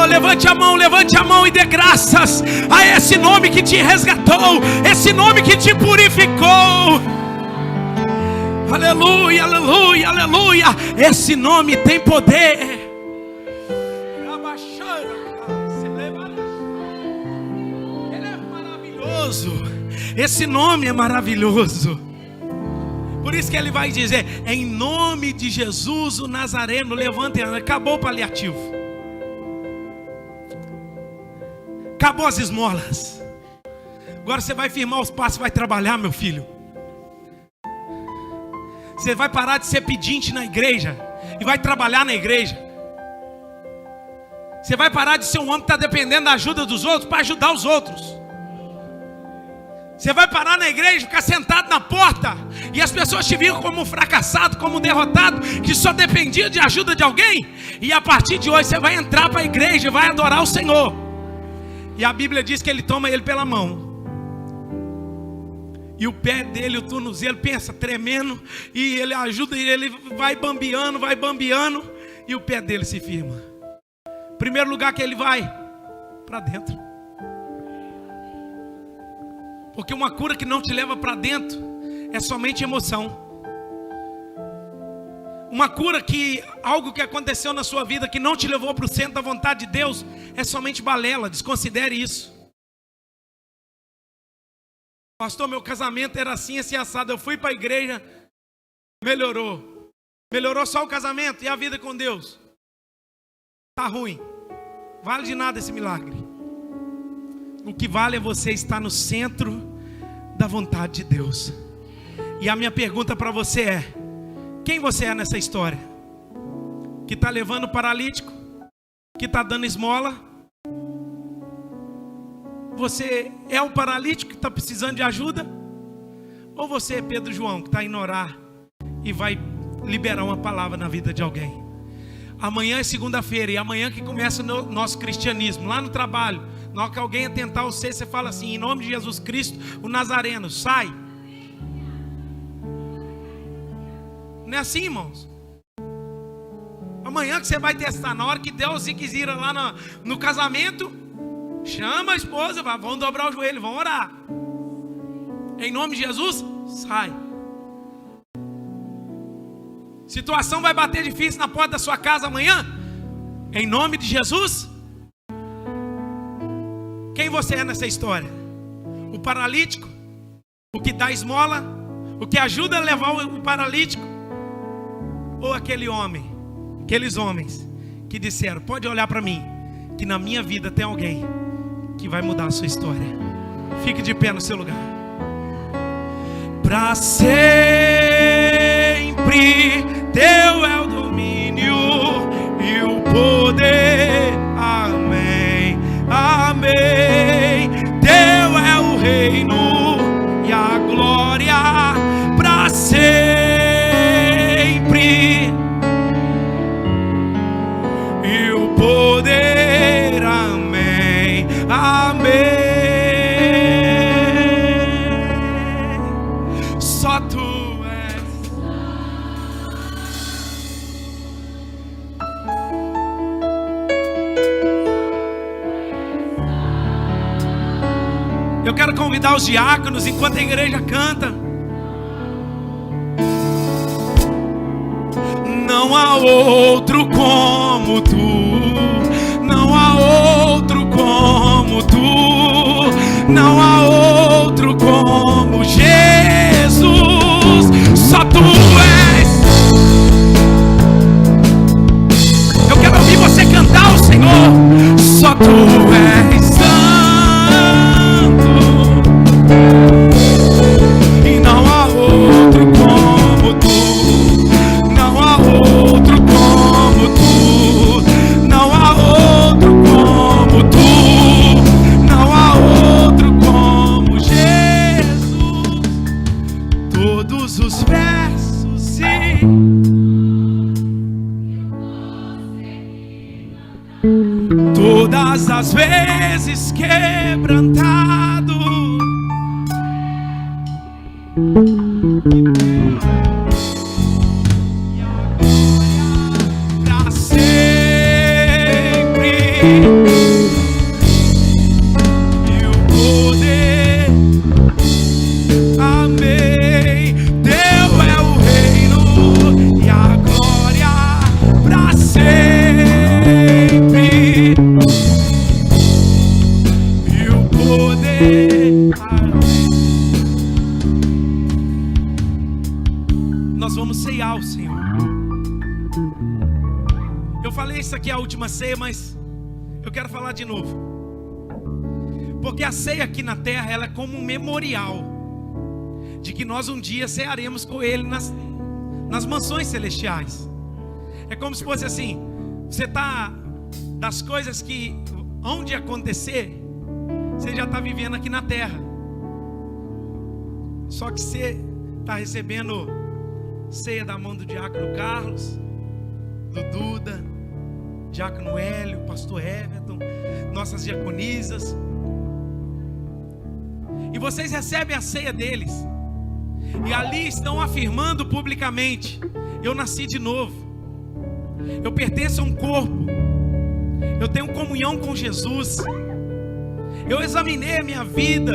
Levante a mão e dê graças a esse nome que te resgatou, esse nome que te purificou. Aleluia, aleluia, aleluia. Esse nome tem poder. Ele é maravilhoso. Esse nome é maravilhoso. Por isso que ele vai dizer: em nome de Jesus o Nazareno, levante. Acabou o paliativo. Acabou as esmolas. Agora você vai firmar os passos e vai trabalhar, meu filho. Você vai parar de ser pedinte na igreja e vai trabalhar na igreja. Você vai parar de ser um homem que está dependendo da ajuda dos outros para ajudar os outros. Você vai parar na igreja, ficar sentado na porta, e as pessoas te viram como um fracassado, como um derrotado, que só dependia de ajuda de alguém. E a partir de hoje você vai entrar para a igreja e vai adorar o Senhor. E a Bíblia diz que ele toma ele pela mão. E o pé dele, o tornozelo, pensa, tremendo. E ele ajuda, e ele vai bambeando. E o pé dele se firma. Primeiro lugar que ele vai, para dentro. Porque uma cura que não te leva para dentro é somente emoção. Uma cura que, algo que aconteceu na sua vida que não te levou para o centro da vontade de Deus, é somente balela. Desconsidere isso. Pastor, meu casamento era assim, assim, assado. Eu fui para a igreja, melhorou. Melhorou só o casamento e a vida com Deus. Está ruim. Vale de nada esse milagre. O que vale é você estar no centro da vontade de Deus. E a minha pergunta para você é: quem você é nessa história? Que está levando o paralítico? Que está dando esmola? Você é o paralítico que está precisando de ajuda? Ou você é Pedro João que está indo orar e vai liberar uma palavra na vida de alguém? Amanhã é segunda-feira, e amanhã que começa o nosso cristianismo, lá no trabalho. Na hora que alguém atentar você fala assim: em nome de Jesus Cristo, o Nazareno, sai. Não é assim, irmãos? Amanhã que você vai testar, na hora que Deus se quiser lá no casamento, chama a esposa, vão dobrar o joelho, vão orar. Em nome de Jesus, sai. Situação vai bater difícil na porta da sua casa amanhã. Em nome de Jesus. Quem você é nessa história? O paralítico? O que dá esmola? O que ajuda a levar o paralítico? Ou aqueles homens que disseram: pode olhar para mim, que na minha vida tem alguém que vai mudar a sua história. Fique de pé no seu lugar. Para sempre teu é o domínio e o poder. Amém, amém. Teu é o reino e a glória para sempre. E o poder. Amém, amém. Só tu és. Eu quero convidar os diáconos, enquanto a igreja canta. Não há outro como tu, não há outro como tu, não há outro como Jesus, só tu és. Eu quero ouvir você cantar o Senhor. Só tu és santo, e não há outro como tu. Não há outro como tu, não há outro como tu, não há outro como Jesus. Todos os versos e todas as vezes quebrantado. Nós vamos ceiar o Senhor. Eu falei isso aqui a última ceia, mas eu quero falar de novo. Porque a ceia aqui na terra, ela é como um memorial de que nós um dia cearemos com Ele nas mansões celestiais. É como se fosse assim: você está das coisas que onde acontecer, você já está vivendo aqui na terra. Só que você está recebendo ceia da mão do diácono Carlos, do Duda, diácono Hélio, pastor Everton, nossas diaconisas. E vocês recebem a ceia deles, e ali estão afirmando publicamente: eu nasci de novo, eu pertenço a um corpo, eu tenho comunhão com Jesus, eu examinei a minha vida,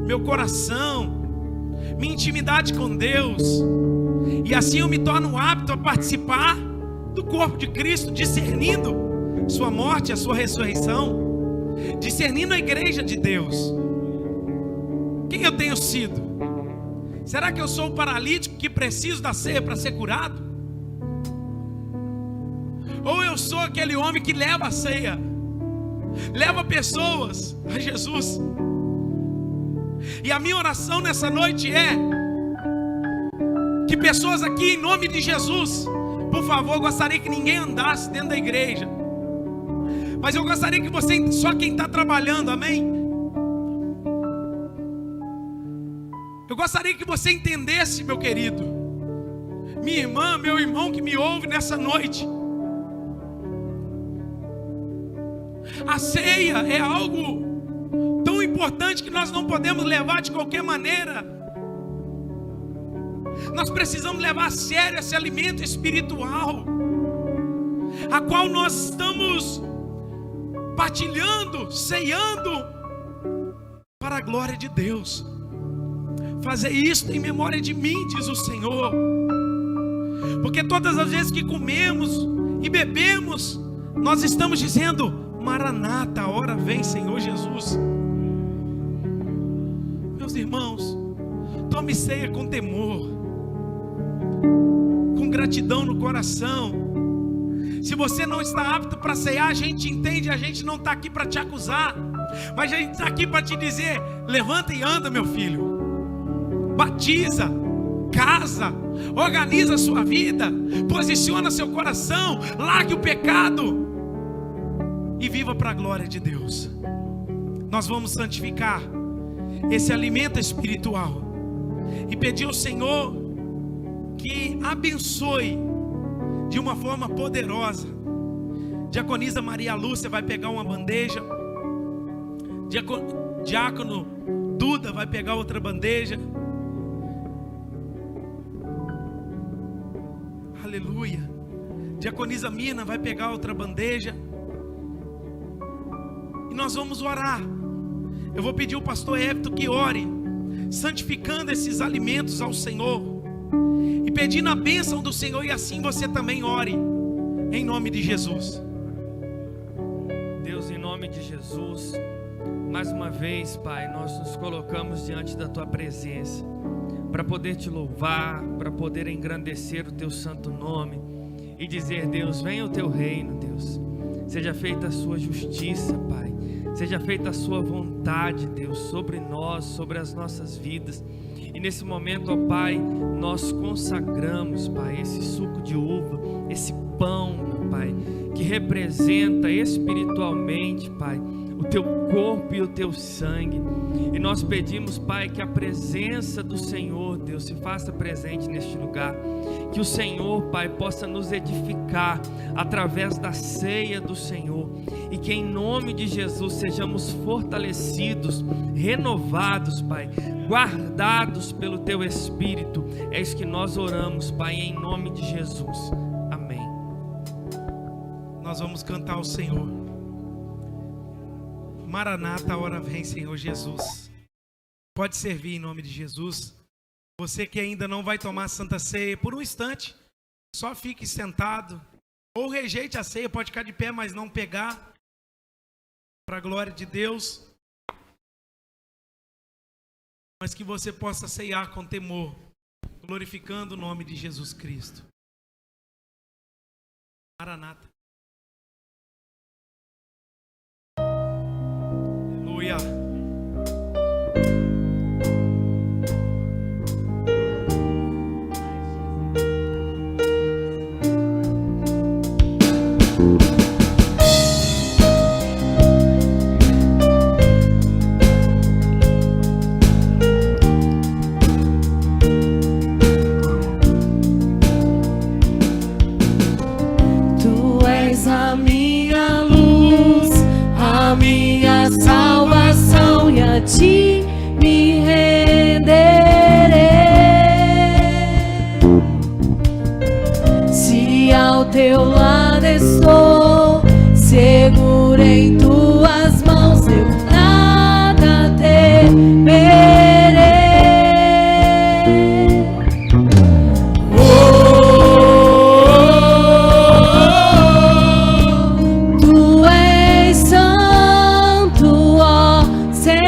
meu coração, minha intimidade com Deus, e assim eu me torno apto a participar do corpo de Cristo, discernindo sua morte e a sua ressurreição, discernindo a igreja de Deus. Quem eu tenho sido? Será que eu sou o paralítico que preciso da ceia para ser curado? Ou eu sou aquele homem que leva a ceia, leva pessoas a Jesus? E a minha oração nessa noite é que pessoas aqui, em nome de Jesus, por favor, gostaria que ninguém andasse dentro da igreja, mas eu gostaria que você, só quem está trabalhando, amém? Eu gostaria que você entendesse, meu querido, minha irmã, meu irmão que me ouve nessa noite, A ceia é algo tão importante que nós não podemos levar de qualquer maneira. Nós precisamos levar a sério esse alimento espiritual, a qual nós estamos partilhando, ceando para a glória de Deus. Fazer isto em memória de mim, diz o Senhor. Porque todas as vezes que comemos e bebemos, nós estamos dizendo: Maranata, a hora vem, Senhor Jesus. Meus irmãos, tome ceia com temor, com gratidão no coração. Se você não está apto para ceiar, a gente entende, a gente não está aqui para te acusar, mas a gente está aqui para te dizer: levanta e anda, meu filho. Batiza, casa, organiza a sua vida, posiciona seu coração, largue o pecado e viva para a glória de Deus. Nós vamos santificar esse alimento espiritual e pedir ao Senhor que abençoe de uma forma poderosa. Diaconisa Maria Lúcia vai pegar uma bandeja, Diácono Duda vai pegar outra bandeja. Aleluia. Diaconisa Mirna vai pegar outra bandeja. E nós vamos orar. Eu vou pedir ao pastor Évito que ore, santificando esses alimentos ao Senhor e pedindo a bênção do Senhor. E assim você também ore, em nome de Jesus. Deus, em nome de Jesus, mais uma vez, Pai, nós nos colocamos diante da Tua presença para poder Te louvar, para poder engrandecer o Teu santo nome e dizer: Deus, venha o Teu reino, Deus. Seja feita a Sua justiça, Pai. Seja feita a Sua vontade, Deus, sobre nós, sobre as nossas vidas. E nesse momento, ó Pai, nós consagramos, Pai, esse suco de uva, esse pão, meu Pai, que representa espiritualmente, Pai, o Teu corpo e o Teu sangue. E nós pedimos, Pai, que a presença do Senhor, Deus, se faça presente neste lugar. Que o Senhor, Pai, possa nos edificar através da ceia do Senhor. E que em nome de Jesus sejamos fortalecidos, renovados, Pai, guardados pelo Teu Espírito. É isso que nós oramos, Pai, em nome de Jesus. Amém. Nós vamos cantar ao Senhor. Maranata, a hora vem, Senhor Jesus. Pode servir em nome de Jesus. Você que ainda não vai tomar a Santa Ceia, por um instante, só fique sentado. Ou rejeite a ceia, pode ficar de pé, mas não pegar. Para a glória de Deus. Mas que você possa ceiar com temor, glorificando o nome de Jesus Cristo. Maranata. Aleluia. Tu és a minha luz, a minha salvação, e a ti me renderei. Se ao teu lado estou, seguro em tuas mãos, eu nada temerei. Tu és santo, ó Senhor.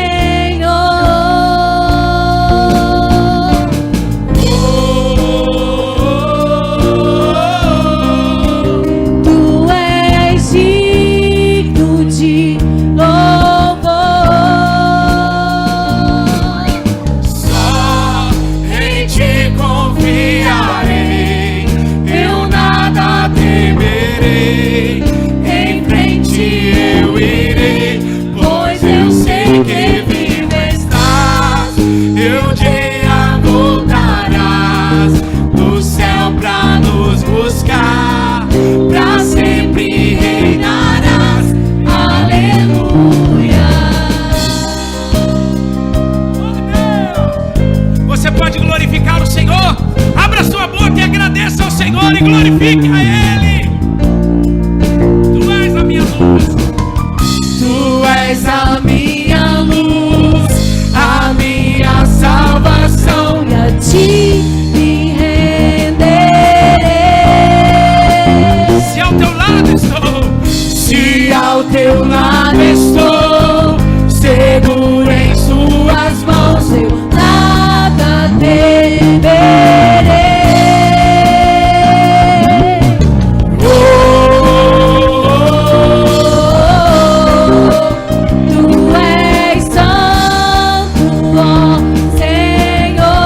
lado estou, Se ao teu lado estou, seguro em suas mãos, eu nada temerei. Tu és santo, ó Senhor.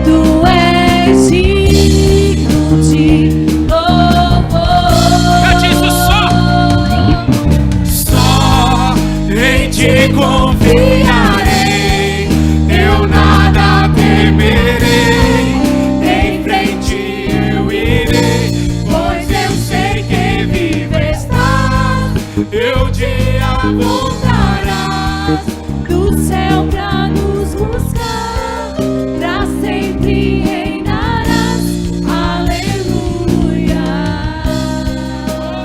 Tu és digno de louvor. cante isso só em ti confiarei, eu nada temerei, em frente eu irei, Pois eu sei que vive estás, eu te amo. voltarás do céu pra nos buscar, pra sempre reinarás. Aleluia.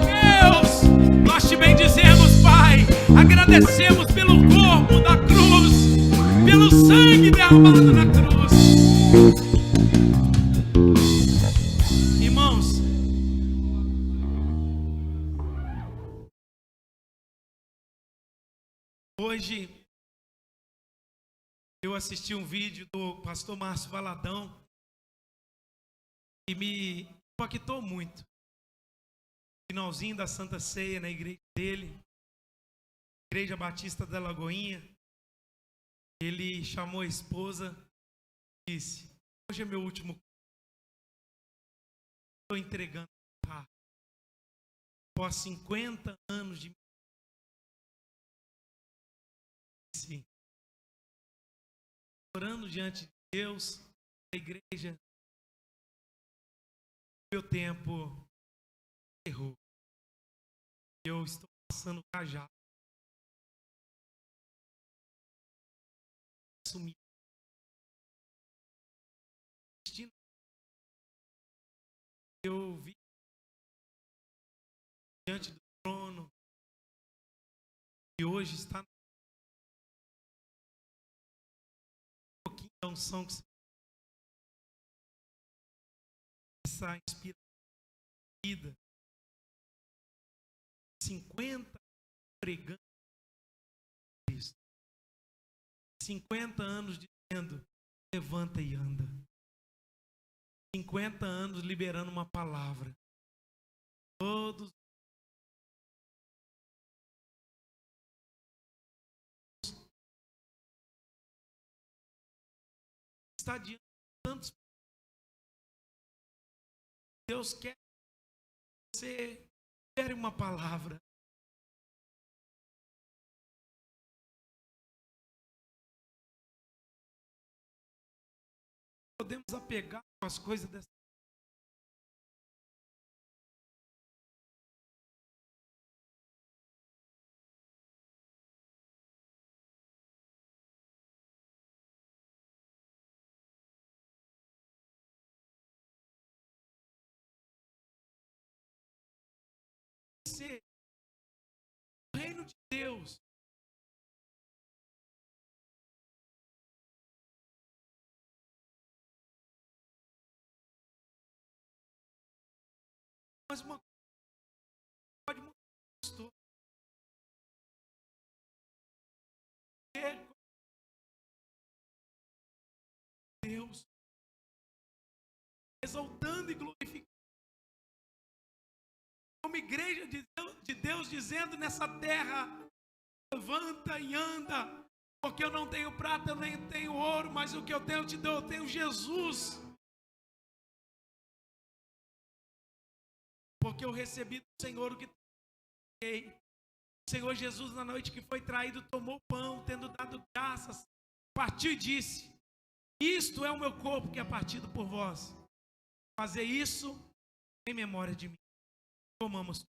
Deus, nós te bendizemos, Pai, agradecemos pelo corpo da cruz, pelo sangue derramado na cruz. Irmãos, hoje eu assisti um vídeo do pastor Márcio Valadão e me impactou muito. Finalzinho da Santa Ceia na igreja dele, Igreja Batista da Lagoinha, ele chamou a esposa e disse: hoje é meu último culto. Estou entregando a após 50 anos de sim, orando diante de Deus, a igreja, meu tempo errou. Eu estou passando o cajado. Assumir. Eu vi diante do trono e hoje está um pouquinho da unção que essa inspiração de vida. 50 pregando Cristo. 50 anos dizendo: levanta e anda. 50 anos liberando uma palavra. Todos está diante de tantos. Deus quer que você libere uma palavra. Podemos apegar com as coisas dessa. Você, o reino de Deus, mas uma coisa pode mudar, pastor. Deus, exaltando e glorificando, como igreja de Deus, dizendo nessa terra: levanta e anda, porque eu não tenho prata, eu nem tenho ouro, mas o que eu tenho eu te dou, eu tenho Jesus. Porque eu recebi do Senhor o que tenho. O Senhor Jesus, na noite que foi traído, tomou o pão, tendo dado graças, partiu e disse: isto é o meu corpo que é partido por vós. Fazer isso em memória de mim. Comamos.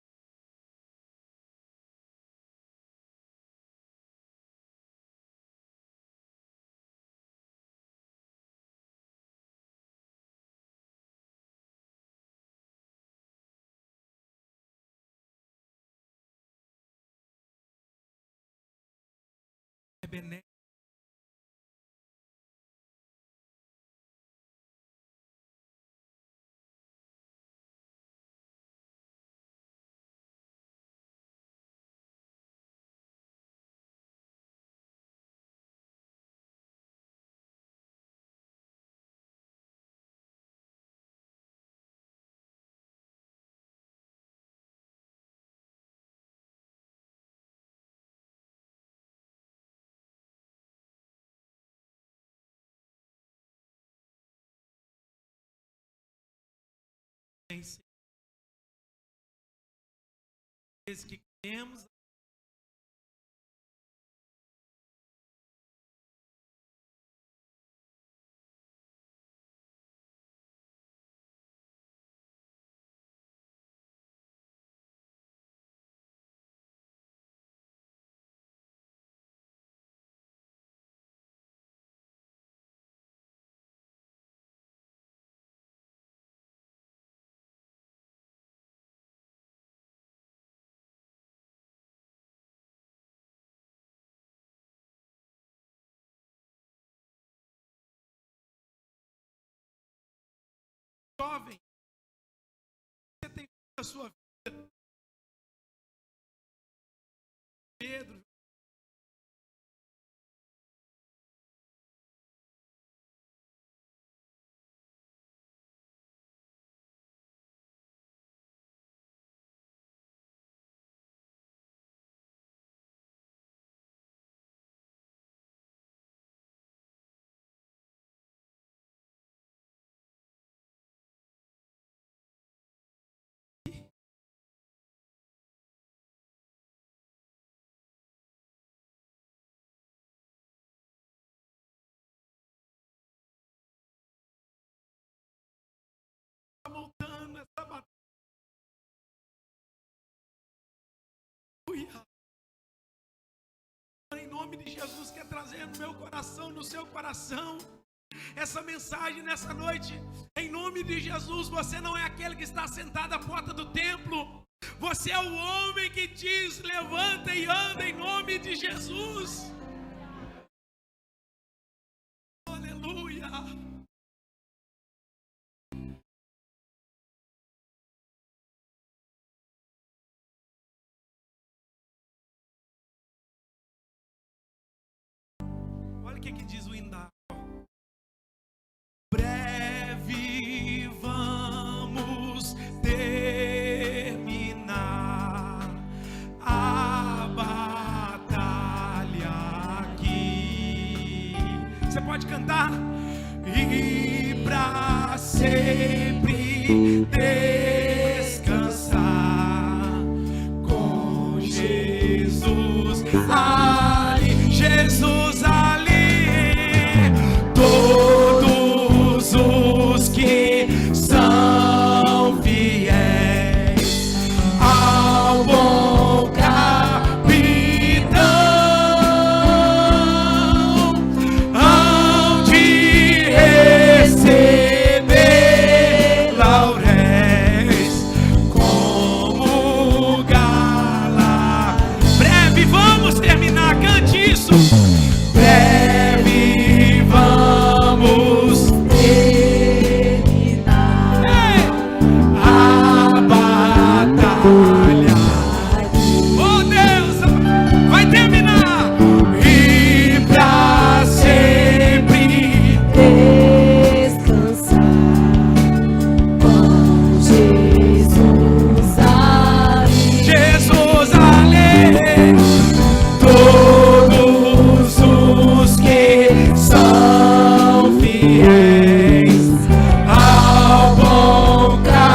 É benéfico. vezes que cremos. Jovem, você tem a sua vida. Pedro, está voltando essa batalha. Em nome de Jesus, quer trazer no meu coração, no seu coração, essa mensagem nessa noite. Em nome de Jesus, você não é aquele que está sentado à porta do templo. Você é o homem que diz: levanta e anda em nome de Jesus. Aleluia. Olha o que diz o hino. Breve vamos terminar a batalha aqui. Você pode cantar? E pra sempre descansar com Jesus ali, Jesus ali. Todos os que são fiéis ao bom capitão hão de receber lauréis como gala. Breve vamos terminar, cante isso. Breve vamos terminar a batalha. Oh Deus, vai terminar. E pra sempre descansar com Jesus ali. Jesus ali. Todos os que são fiéis ao bom capitão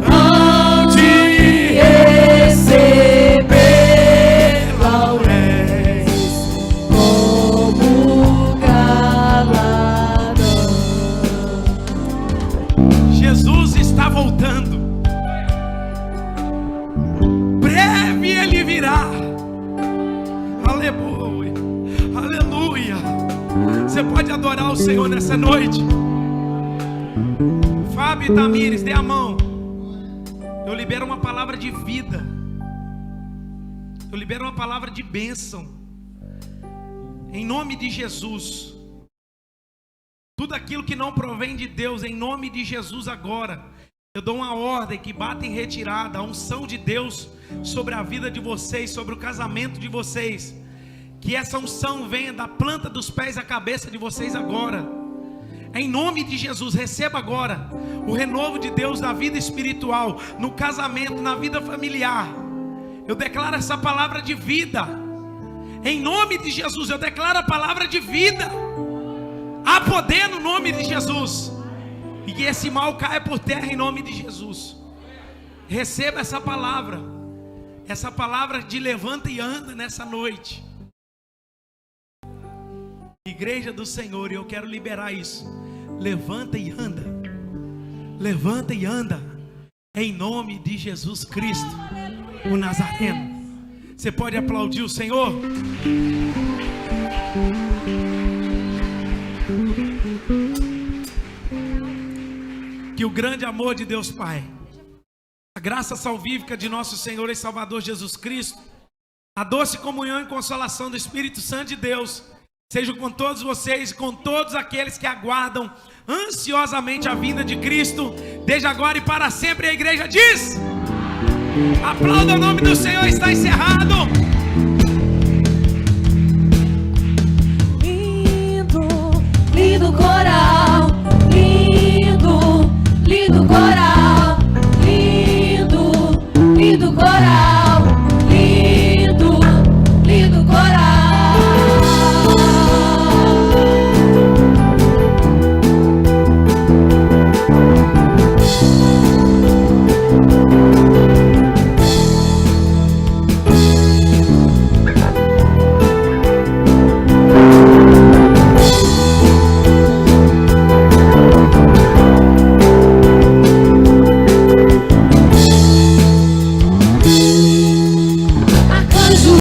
hão de receber lauréis Como galardão. Jesus está voltando. Breve ele virá. Aleluia. Aleluia. Você pode adorar o Senhor nessa noite. Fábio e Tamires, dê a mão. Eu libero uma palavra de vida. Eu libero uma palavra de bênção. Em nome de Jesus. Tudo aquilo que não provém de Deus, em nome de Jesus agora, eu dou uma ordem que bata em retirada, a unção de Deus sobre a vida de vocês, sobre o casamento de vocês. Que essa unção venha da planta dos pés à cabeça de vocês agora. Em nome de Jesus, receba agora o renovo de Deus na vida espiritual, no casamento, na vida familiar. Eu declaro essa palavra de vida. Em nome de Jesus, eu declaro a palavra de vida. Há poder no nome de Jesus. E que esse mal caia por terra em nome de Jesus. Receba essa palavra de levanta e anda nessa noite. Igreja do Senhor, e eu quero liberar isso. Levanta e anda. Levanta e anda. Em nome de Jesus Cristo, o Nazareno. Você pode aplaudir o Senhor? Que o grande amor de Deus Pai, a graça salvífica de nosso Senhor e Salvador Jesus Cristo, a doce comunhão e consolação do Espírito Santo de Deus, seja com todos vocês e com todos aqueles que aguardam ansiosamente a vinda de Cristo, desde agora e para sempre. A igreja diz: aplauda o nome do Senhor. Está encerrado.